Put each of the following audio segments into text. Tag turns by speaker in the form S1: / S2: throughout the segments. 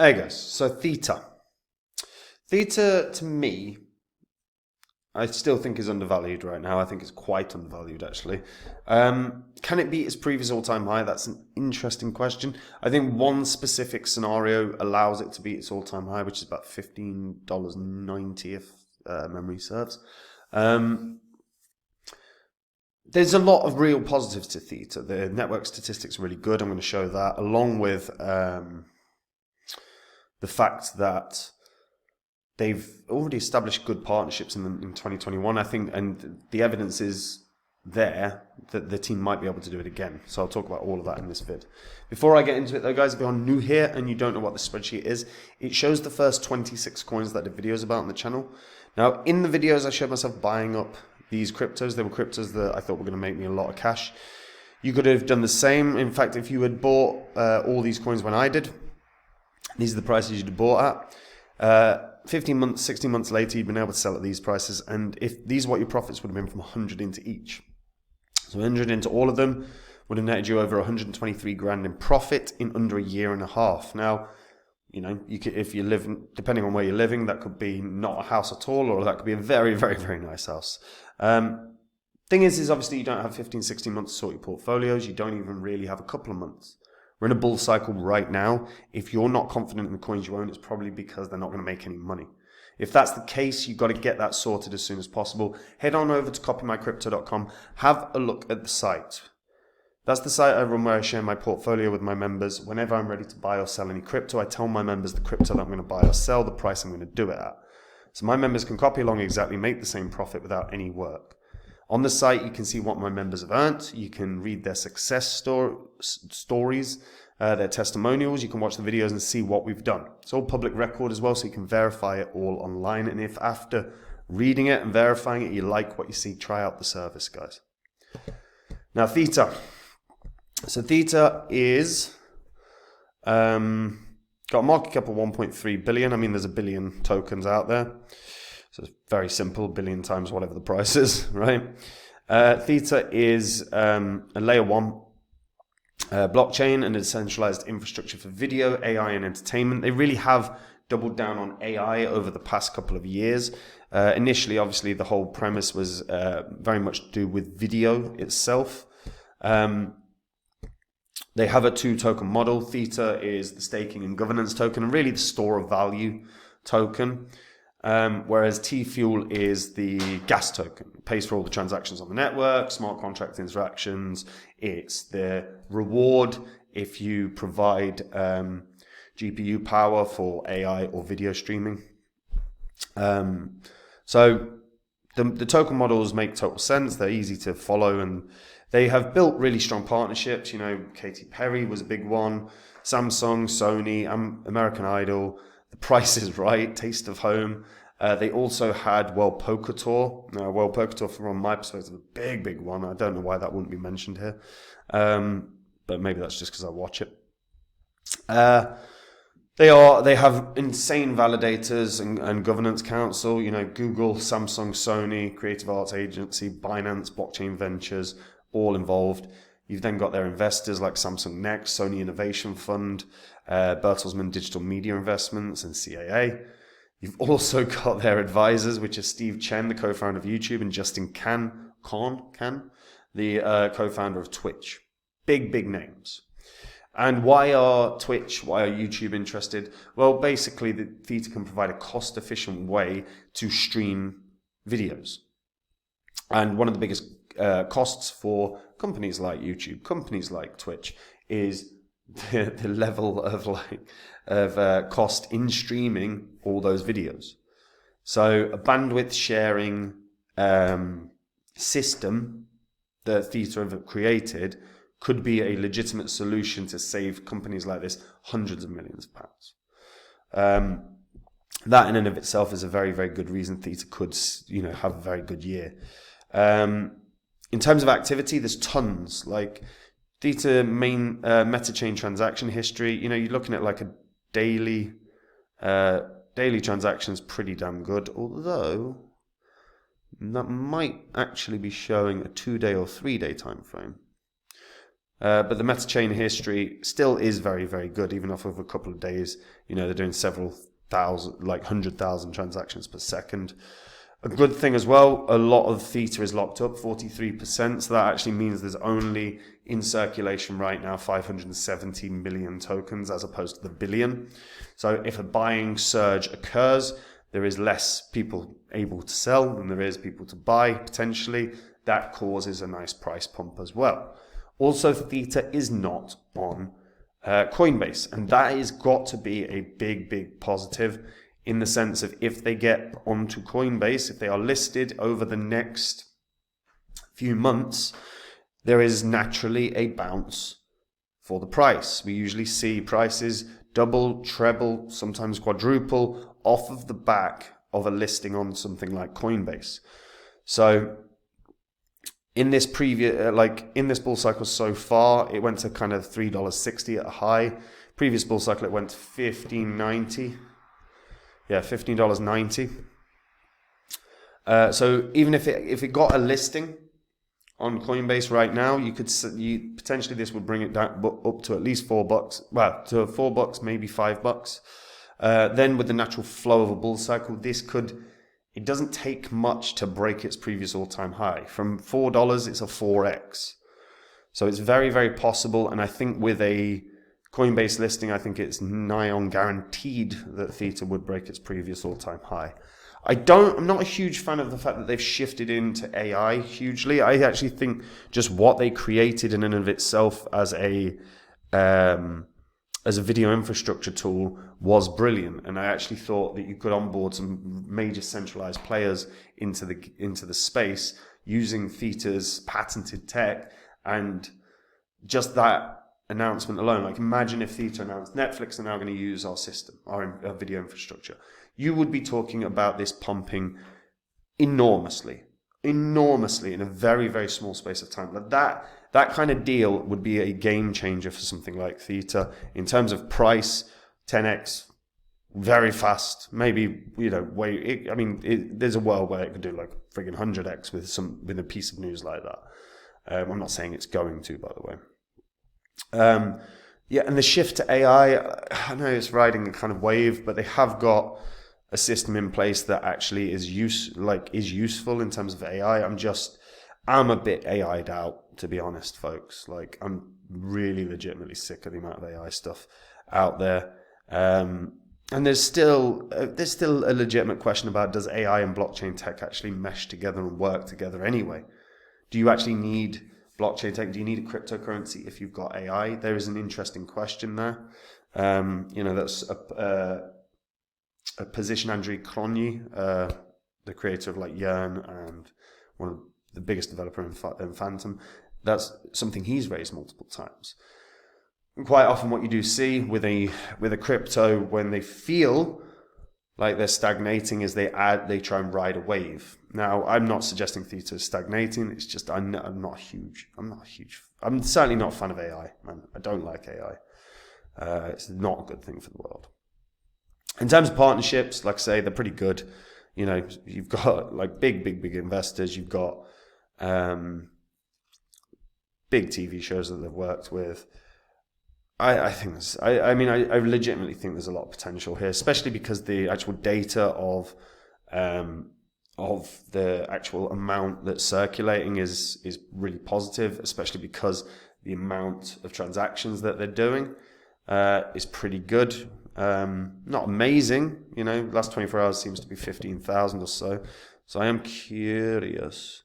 S1: There you go. So Theta. Theta, to me, I still think is undervalued right now. I think it's quite undervalued, actually. Can it beat its previous all-time high? That's an interesting question. I think one specific scenario allows it to beat its all-time high, which is about $15.90 if memory serves. There's a lot of real positives to Theta. The network statistics are really good. I'm going to show that, along with the fact that they've already established good partnerships in 2021, I think, and the evidence is there that the team might be able to do it again. So I'll talk about all of that in this vid. Before I get into it though, guys, if you're new here and you don't know what the spreadsheet is, it shows the first 26 coins that the videos about on the channel. Now, in the videos, I showed myself buying up these cryptos. They were cryptos that I thought were going to make me a lot of cash. You could have done the same. In fact, if you had bought all these coins when I did, these are the prices you'd have bought at. 15 months, 16 months later, you'd been able to sell at these prices. And if these are what your profits would have been from 100 into each. So 100 into all of them would have netted you over 123 grand in profit in under a year and a half. Now, you know, you could, if you live, depending on where you're living, that could be not a house at all, or that could be a very, very, very nice house. Thing is obviously you don't have 15, 16 months to sort your portfolios. You don't even really have a couple of months. We're in a bull cycle right now. If you're not confident in the coins you own, it's probably because they're not going to make any money. If that's the case, you've got to get that sorted as soon as possible. Head on over to copymycrypto.com. Have a look at the site. That's the site I run where I share my portfolio with my members. Whenever I'm ready to buy or sell any crypto, I tell my members the crypto that I'm going to buy or sell, the price I'm going to do it at. So my members can copy along exactly, make the same profit without any work. On the site, you can see what my members have earned. You can read their success stories, their testimonials. You can watch the videos and see what we've done. It's all public record as well, so you can verify it all online. And if after reading it and verifying it, you like what you see, try out the service, guys. Now, Theta. So Theta is got a market cap of 1.3 billion. I mean, there's a billion tokens out there. So it's very simple, billion times whatever the price is, right? Theta is a layer 1 blockchain and a decentralized infrastructure for video, AI, and entertainment. They really have doubled down on AI over the past couple of years. Initially, obviously, the whole premise was very much to do with video itself. They have a 2-token model. Theta is the staking and governance token, and really the store of value token. Whereas T-Fuel is the gas token. It pays for all the transactions on the network, smart contract interactions. It's the reward if you provide GPU power for AI or video streaming. So the token models make total sense. They're easy to follow, and they have built really strong partnerships. You know, Katy Perry was a big one, Samsung, Sony, American Idol, The Price is Right, Taste of Home. They also had World Poker Tour. World Poker Tour, from my perspective, a big, big one. I don't know why that wouldn't be mentioned here. But maybe that's just because I watch it. They have insane validators and governance council. You know, Google, Samsung, Sony, Creative Arts Agency, Binance, Blockchain Ventures, all involved. You've then got their investors like Samsung Next, Sony Innovation Fund, Bertelsmann Digital Media Investments, and CAA. You've also got their advisors, which are Steve Chen, the co-founder of YouTube, and Justin Kan, the co-founder of Twitch. Big, big names. And why are YouTube interested? Well, basically, the Theta can provide a cost-efficient way to stream videos. And one of the biggest costs for companies like YouTube, companies like Twitch, is the level of cost in streaming all those videos. So a bandwidth sharing system that Theta have created could be a legitimate solution to save companies like this hundreds of millions of pounds. That in and of itself is a very, very good reason Theta could, have a very good year. In terms of activity, there's tons. Like Theta main meta-chain transaction history, you're looking at like a daily transactions, pretty damn good. Although that might actually be showing a 2-day or 3-day time frame. But the meta chain history still is very, very good, even off of a couple of days. They're doing several thousand, like 100,000 transactions per second. A good thing as well, a lot of Theta is locked up, 43%. So that actually means there's only in circulation right now 570 million tokens as opposed to the billion. So if a buying surge occurs, there is less people able to sell than there is people to buy potentially. That causes a nice price pump as well. Also, Theta is not on Coinbase, and that has got to be a big, big positive in the sense of if they get onto Coinbase, if they are listed over the next few months, there is naturally a bounce for the price. We usually see prices double, treble, sometimes quadruple off of the back of a listing on something like Coinbase. So in this in this bull cycle so far, it went to kind of $3.60 at a high. Previous bull cycle, it went to $15.90. Yeah, $15.90. So even if it got a listing on Coinbase right now, you potentially this would bring it down up to at least $4. Well, to $4, maybe $5. Then with the natural flow of a bull cycle, it doesn't take much to break its previous all-time high. From $4, it's a 4x. So it's very, very possible. And I think with a Coinbase listing, I think it's nigh on guaranteed that Theta would break its previous all-time high. I'm not a huge fan of the fact that they've shifted into AI hugely. I actually think just what they created in and of itself as a video infrastructure tool was brilliant, and I actually thought that you could onboard some major centralized players into the space using Theta's patented tech, and just that announcement alone. Like, imagine if Theta announced Netflix are now going to use our system, our video infrastructure. You would be talking about this pumping enormously in a very, very small space of time. Like that kind of deal would be a game changer for something like Theta in terms of price, 10x, very fast. Maybe there's a world where it could do like friggin' 100x with a piece of news like that. I'm not saying it's going to, by the way. And the shift to AI, I know it's riding a kind of wave, but they have got a system in place that actually is useful in terms of AI. I'm a bit AI'd out, to be honest, folks. Like, I'm really legitimately sick of the amount of AI stuff out there. And there's still a legitimate question about, does AI and blockchain tech actually mesh together and work together anyway? Do you actually need blockchain tech? Do you need a cryptocurrency if you've got AI? There is an interesting question there. That's a position Andrew Cronje, the creator of like Yearn and one of the biggest developer in Phantom. That's something he's raised multiple times. And quite often what you do see with a crypto, when they feel like they're stagnating, is they try and ride a wave. Now, I'm not suggesting Theta is stagnating. It's just I'm certainly not a fan of AI, man. I don't like AI. It's not a good thing for the world. In terms of partnerships, like I say, they're pretty good. You've got like big investors. You've got big TV shows that they've worked with. I legitimately think there's a lot of potential here, especially because the actual data of the actual amount that's circulating is really positive, especially because the amount of transactions that they're doing is pretty good. Not amazing, last 24 hours seems to be 15,000 or so. So I am curious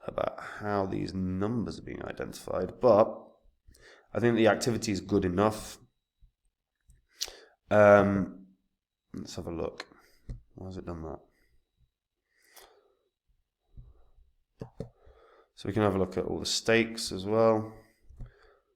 S1: about how these numbers are being identified, but I think the activity is good enough. Let's have a look. Why has it done that? So we can have a look at all the stakes as well.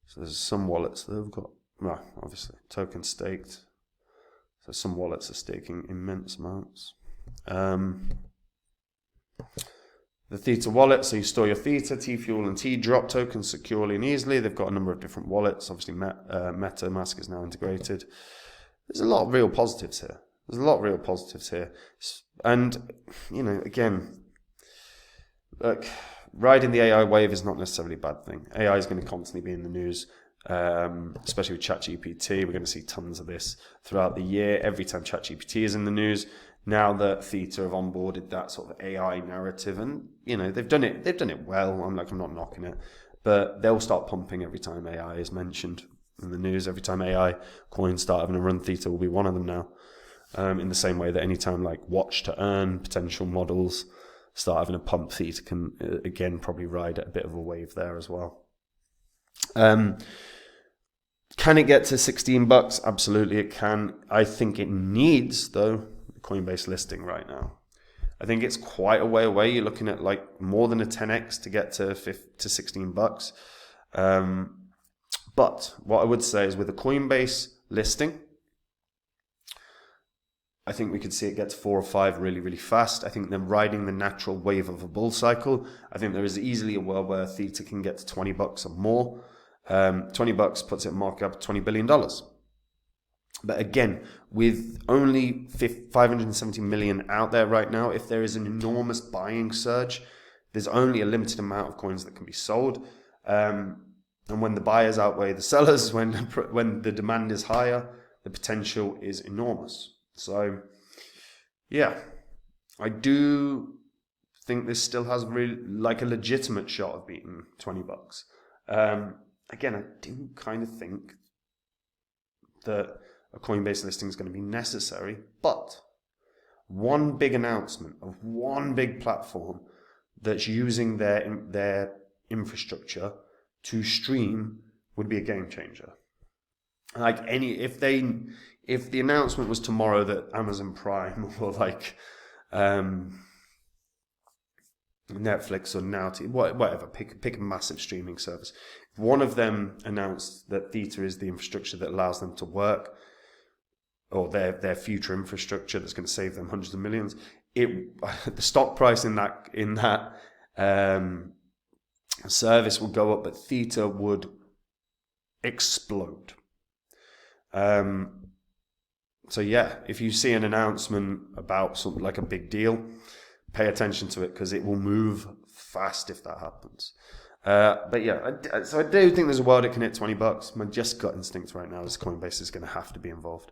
S1: So there's some wallets that have got, obviously, token staked. So some wallets are staking immense amounts. The Theta wallet, so you store your Theta, T-Fuel, and T-Drop tokens securely and easily. They've got a number of different wallets. Obviously, MetaMask is now integrated. There's a lot of real positives here. And, again, look, riding the AI wave is not necessarily a bad thing. AI is going to constantly be in the news, especially with ChatGPT. We're going to see tons of this throughout the year. Every time ChatGPT is in the news, now that Theta have onboarded that sort of AI narrative, and they've done it well. I'm not knocking it, but they'll start pumping every time AI is mentioned in the news. Every time AI coins start having a run, Theta will be one of them now. In the same way that anytime like watch to earn potential models start having a pump, Theta can again probably ride at a bit of a wave there as well. Can it get to $16? Absolutely it can. I think it needs, though, a Coinbase listing right now. I think it's quite a way away. You're looking at like more than a 10x to get to $16. But what I would say is with a Coinbase listing, I think we could see it get to 4 or 5 really, really fast. I think they're riding the natural wave of a bull cycle. I think there is easily a world where Theta can get to $20 or more. $20 puts it in market up $20 billion. But again, with only 570 million out there right now, if there is an enormous buying surge, there's only a limited amount of coins that can be sold. And when the buyers outweigh the sellers, when the demand is higher, the potential is enormous. So, yeah, I do think this still has really like a legitimate shot of beating $20. Again, I do kind of think that a Coinbase listing is going to be necessary, but one big announcement of one big platform that's using their infrastructure to stream would be a game changer. Like if the announcement was tomorrow that Amazon Prime or like Netflix or Now TV, whatever, pick a massive streaming service. If one of them announced that Theta is the infrastructure that allows them to work, or their future infrastructure that's going to save them hundreds of millions, the stock price in that service will go up, but Theta would explode. So yeah, if you see an announcement about something like a big deal, pay attention to it because it will move fast if that happens. But yeah, so I do think there's a world it can hit $20. My just gut instinct right now is Coinbase is going to have to be involved.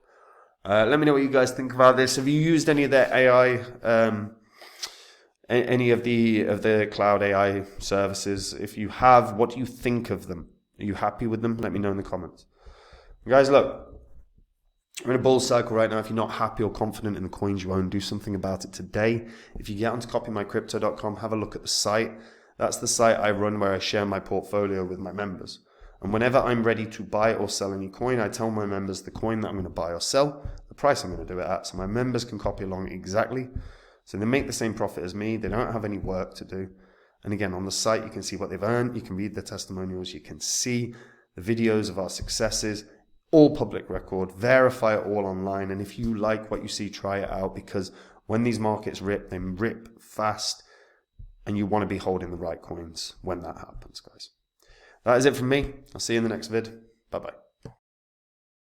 S1: Let me know what you guys think about this. Have you used any of their AI, any of the cloud AI services? If you have, what do you think of them? Are you happy with them? Let me know in the comments. Guys, look, we're in a bull cycle right now. If you're not happy or confident in the coins you own, do something about it today. If you get onto copymycrypto.com, have a look at the site. That's the site I run where I share my portfolio with my members. And whenever I'm ready to buy or sell any coin, I tell my members the coin that I'm going to buy or sell, the price I'm going to do it at, so my members can copy along exactly. So they make the same profit as me. They don't have any work to do. And again, on the site, you can see what they've earned. You can read the testimonials. You can see the videos of our successes. All public record, verify it all online. And if you like what you see, try it out, because when these markets rip, they rip fast, and you want to be holding the right coins when that happens, guys. That is it from me. I'll see you in the next vid. Bye-bye.